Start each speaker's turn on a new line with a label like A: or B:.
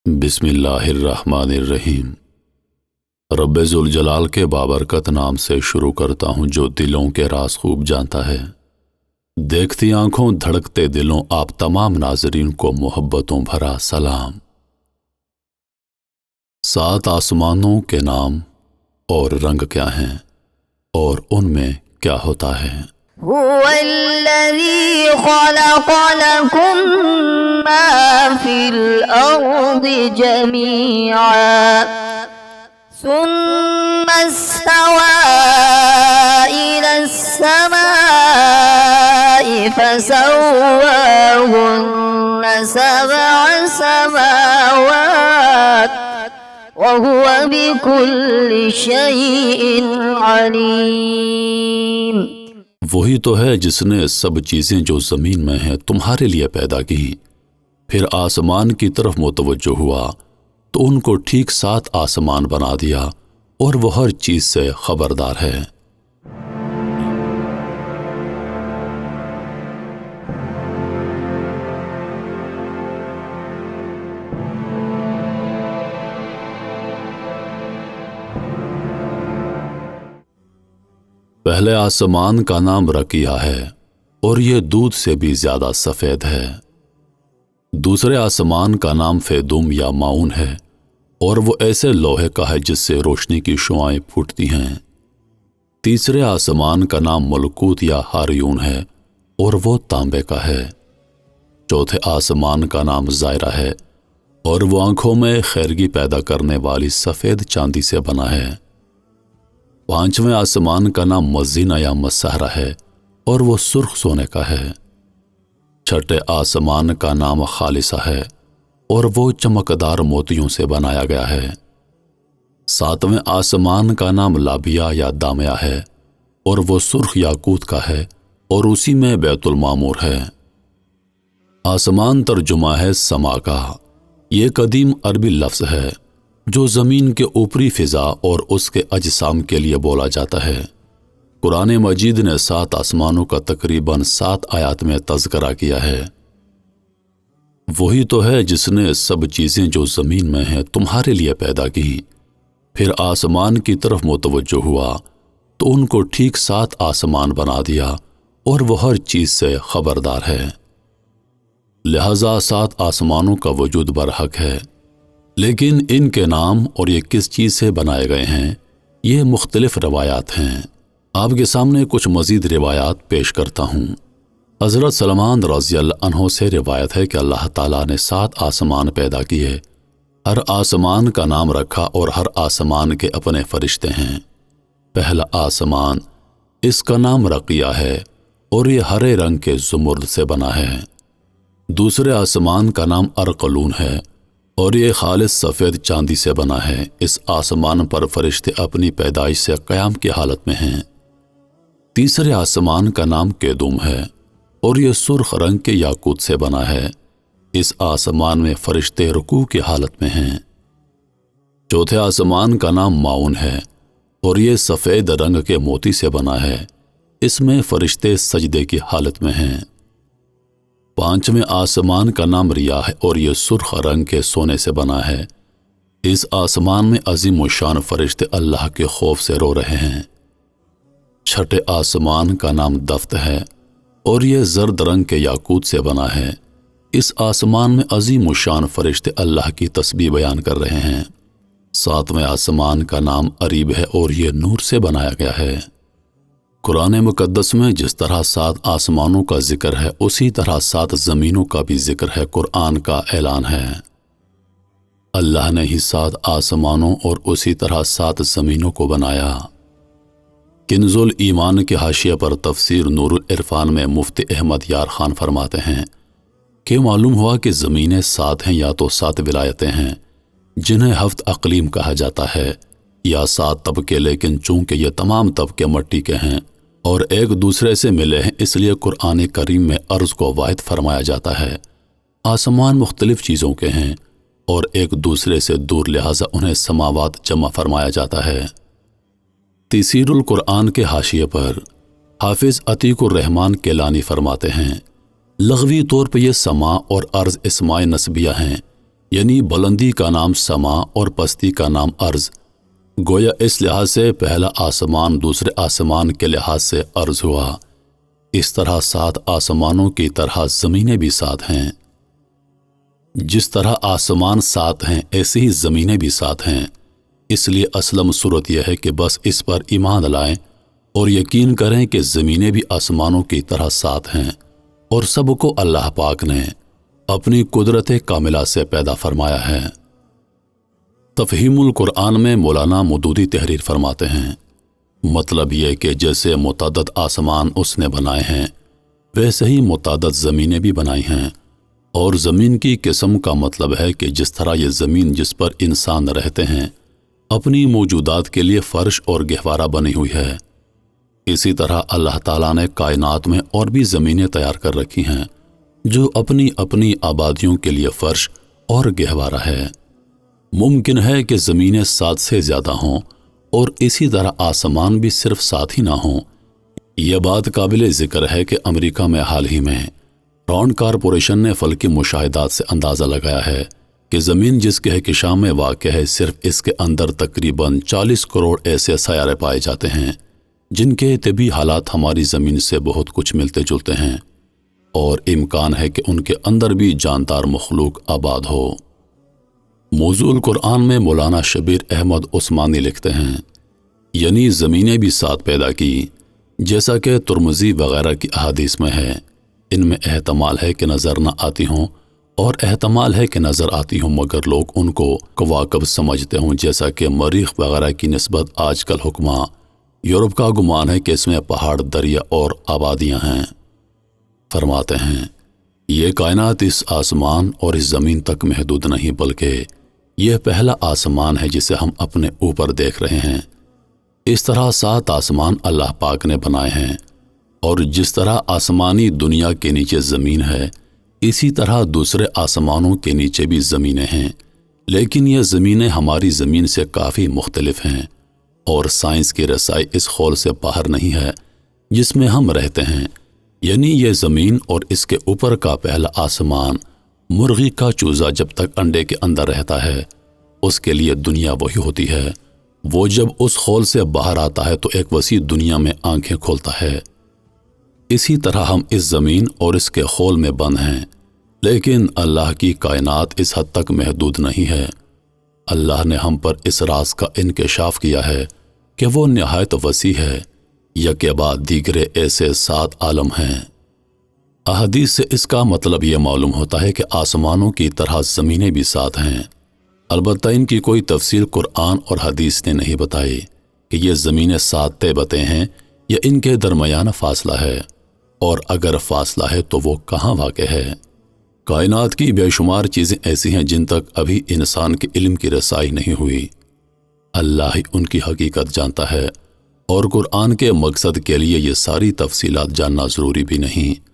A: بسم اللہ الرحمن الرحیم۔ رب ذوالجلال کے بابرکت نام سے شروع کرتا ہوں جو دلوں کے راز خوب جانتا ہے۔ دیکھتی آنکھوں دھڑکتے دلوں آپ تمام ناظرین کو محبتوں بھرا سلام۔ 7 آسمانوں کے نام اور رنگ کیا ہیں اور ان میں کیا ہوتا ہے؟
B: هو الذي خلق لكم ما في الأرض جميعا ثم استوى إلى السماء فسواهن 7 سماوات وهو بكل شيء عليم۔
A: وہی تو ہے جس نے سب چیزیں جو زمین میں ہیں تمہارے لیے پیدا کی، پھر آسمان کی طرف متوجہ ہوا تو ان کو ٹھیک 7 آسمان بنا دیا اور وہ ہر چیز سے خبردار ہے۔ پہلے آسمان کا نام رقیہ ہے اور یہ دودھ سے بھی زیادہ سفید ہے۔ دوسرے آسمان کا نام فیدوم یا معون ہے اور وہ ایسے لوہے کا ہے جس سے روشنی کی شعاعیں پھوٹتی ہیں۔ تیسرے آسمان کا نام ملکوت یا ہاریون ہے اور وہ تانبے کا ہے۔ چوتھے آسمان کا نام زائرہ ہے اور وہ آنکھوں میں خیرگی پیدا کرنے والی سفید چاندی سے بنا ہے۔ 5ویں آسمان کا نام مزینہ یا مسحرہ ہے اور وہ سرخ سونے کا ہے۔ 6ٹھے آسمان کا نام خالصہ ہے اور وہ چمکدار موتیوں سے بنایا گیا ہے۔ 7ویں آسمان کا نام لابیہ یا دامیا ہے اور وہ سرخ یاقوت کا ہے اور اسی میں بیت المعمور ہے۔ آسمان ترجمہ ہے سما کا، یہ قدیم عربی لفظ ہے جو زمین کے اوپری فضا اور اس کے اجسام کے لیے بولا جاتا ہے۔ قرآن مجید نے 7 آسمانوں کا تقریباً 7 آیات میں تذکرہ کیا ہے۔ وہی تو ہے جس نے سب چیزیں جو زمین میں ہیں تمہارے لیے پیدا کی، پھر آسمان کی طرف متوجہ ہوا تو ان کو ٹھیک 7 آسمان بنا دیا اور وہ ہر چیز سے خبردار ہے۔ لہذا 7 آسمانوں کا وجود برحق ہے، لیکن ان کے نام اور یہ کس چیز سے بنائے گئے ہیں یہ مختلف روایات ہیں۔ آپ کے سامنے کچھ مزید روایات پیش کرتا ہوں۔ حضرت سلمان رضی اللہ عنہ سے روایت ہے کہ اللہ تعالیٰ نے 7 آسمان پیدا کیے، ہر آسمان کا نام رکھا اور ہر آسمان کے اپنے فرشتے ہیں۔ پہلا آسمان، اس کا نام رقیہ ہے اور یہ ہرے رنگ کے زمرد سے بنا ہے۔ دوسرے آسمان کا نام ارقلون ہے اور یہ خالص سفید چاندی سے بنا ہے۔ اس آسمان پر فرشتے اپنی پیدائش سے قیام کی حالت میں ہیں۔ تیسرے آسمان کا نام کیدوم ہے اور یہ سرخ رنگ کے یاقوت سے بنا ہے۔ اس آسمان میں فرشتے رکوع کی حالت میں ہیں۔ چوتھے آسمان کا نام معون ہے اور یہ سفید رنگ کے موتی سے بنا ہے۔ اس میں فرشتے سجدے کی حالت میں ہیں۔ 5ویں آسمان کا نام ریاح ہے اور یہ سرخ رنگ کے سونے سے بنا ہے۔ اس آسمان میں عظیم الشان فرشتے اللہ کے خوف سے رو رہے ہیں۔ 6ٹھے آسمان کا نام دفت ہے اور یہ زرد رنگ کے یاقوت سے بنا ہے۔ اس آسمان میں عظیم الشان فرشتے اللہ کی تسبیح بیان کر رہے ہیں۔ 7ویں آسمان کا نام اریب ہے اور یہ نور سے بنایا گیا ہے۔ قرآن مقدس میں جس طرح 7 آسمانوں کا ذکر ہے اسی طرح 7 زمینوں کا بھی ذکر ہے۔ قرآن کا اعلان ہے، اللہ نے ہی 7 آسمانوں اور اسی طرح 7 زمینوں کو بنایا۔ کنز الایمان کے حاشیہ پر تفسیر نور العرفان میں مفتی احمد یار خان فرماتے ہیں کہ معلوم ہوا کہ زمینیں 7 ہیں یا تو 7 ولایتیں ہیں جنہیں 7 اقلیم کہا جاتا ہے، یا 7 طبقے، لیکن چونکہ یہ تمام طبقے مٹی کے ہیں اور ایک دوسرے سے ملے ہیں اس لیے قرآن کریم میں ارض کو واحد فرمایا جاتا ہے۔ آسمان مختلف چیزوں کے ہیں اور ایک دوسرے سے دور، لہٰذا انہیں سماوات جمع فرمایا جاتا ہے۔ تفسیر القرآن کے حاشیے پر حافظ عتیق الرحمن کیلانی فرماتے ہیں، لغوی طور پہ یہ سما اور ارض اسماء نسبیہ ہیں، یعنی بلندی کا نام سما اور پستی کا نام ارض۔ گویا اس لحاظ سے پہلا آسمان دوسرے آسمان کے لحاظ سے ارض ہوا۔ اس طرح 7 آسمانوں کی طرح زمینیں بھی 7 ہیں۔ جس طرح آسمان 7 ہیں ایسے ہی زمینیں بھی 7 ہیں۔ اس لیے اسلم صورت یہ ہے کہ بس اس پر ایمان لائیں اور یقین کریں کہ زمینیں بھی آسمانوں کی طرح 7 ہیں، اور سب کو اللہ پاک نے اپنی قدرت کاملہ سے پیدا فرمایا ہے۔ تفہیم القرآن میں مولانا مودودی تحریر فرماتے ہیں، مطلب یہ کہ جیسے متعدد آسمان اس نے بنائے ہیں ویسے ہی متعدد زمینیں بھی بنائی ہیں، اور زمین کی قسم کا مطلب ہے کہ جس طرح یہ زمین جس پر انسان رہتے ہیں اپنی موجودات کے لیے فرش اور گہوارہ بنی ہوئی ہے، اسی طرح اللہ تعالیٰ نے کائنات میں اور بھی زمینیں تیار کر رکھی ہیں جو اپنی اپنی آبادیوں کے لیے فرش اور گہوارہ ہے۔ ممکن ہے کہ زمینیں 7 سے زیادہ ہوں اور اسی طرح آسمان بھی صرف 7 ہی نہ ہوں۔ یہ بات قابل ذکر ہے کہ امریکہ میں حال ہی میں رانڈ کارپوریشن نے فلکی مشاہدات سے اندازہ لگایا ہے کہ زمین جس کہکشاں میں واقع ہے صرف اس کے اندر تقریباً 40 کروڑ ایسے سیارے پائے جاتے ہیں جن کے طبی حالات ہماری زمین سے بہت کچھ ملتے جلتے ہیں، اور امکان ہے کہ ان کے اندر بھی جاندار مخلوق آباد ہو۔ موضوع القرآن میں مولانا شبیر احمد عثمانی لکھتے ہیں، یعنی زمینیں بھی 7 پیدا کی، جیسا کہ ترمذی وغیرہ کی احادیث میں ہے۔ ان میں احتمال ہے کہ نظر نہ آتی ہوں اور احتمال ہے کہ نظر آتی ہوں، مگر لوگ ان کو کواکب سمجھتے ہوں، جیسا کہ مریخ وغیرہ کی نسبت آج کل حکماں یورپ کا گمان ہے کہ اس میں پہاڑ، دریا اور آبادیاں ہیں۔ فرماتے ہیں، یہ کائنات اس آسمان اور اس زمین تک محدود نہیں، بلکہ یہ پہلا آسمان ہے جسے ہم اپنے اوپر دیکھ رہے ہیں۔ اس طرح 7 آسمان اللہ پاک نے بنائے ہیں، اور جس طرح آسمانی دنیا کے نیچے زمین ہے اسی طرح دوسرے آسمانوں کے نیچے بھی زمینیں ہیں، لیکن یہ زمینیں ہماری زمین سے کافی مختلف ہیں، اور سائنس کی رسائی اس خول سے باہر نہیں ہے جس میں ہم رہتے ہیں، یعنی یہ زمین اور اس کے اوپر کا پہلا آسمان، مرغی کا چوزا جب تک انڈے کے اندر رہتا ہے اس کے لیے دنیا وہی ہوتی ہے، وہ جب اس خول سے باہر آتا ہے تو ایک وسیع دنیا میں آنکھیں کھولتا ہے۔ اسی طرح ہم اس زمین اور اس کے خول میں بند ہیں، لیکن اللہ کی کائنات اس حد تک محدود نہیں ہے۔ اللہ نے ہم پر اس راز کا انکشاف کیا ہے کہ وہ نہایت وسیع ہے، یکے بعد دیگرے ایسے 7 عالم ہیں۔ احادیث سے اس کا مطلب یہ معلوم ہوتا ہے کہ آسمانوں کی طرح زمینیں بھی 7 ہیں، البتہ ان کی کوئی تفصیل قرآن اور حدیث نے نہیں بتائی کہ یہ زمینیں 7 طے بتے ہیں یا ان کے درمیان فاصلہ ہے، اور اگر فاصلہ ہے تو وہ کہاں واقع ہے۔ کائنات کی بے شمار چیزیں ایسی ہیں جن تک ابھی انسان کے علم کی رسائی نہیں ہوئی، اللہ ہی ان کی حقیقت جانتا ہے، اور قرآن کے مقصد کے لیے یہ ساری تفصیلات جاننا ضروری بھی نہیں۔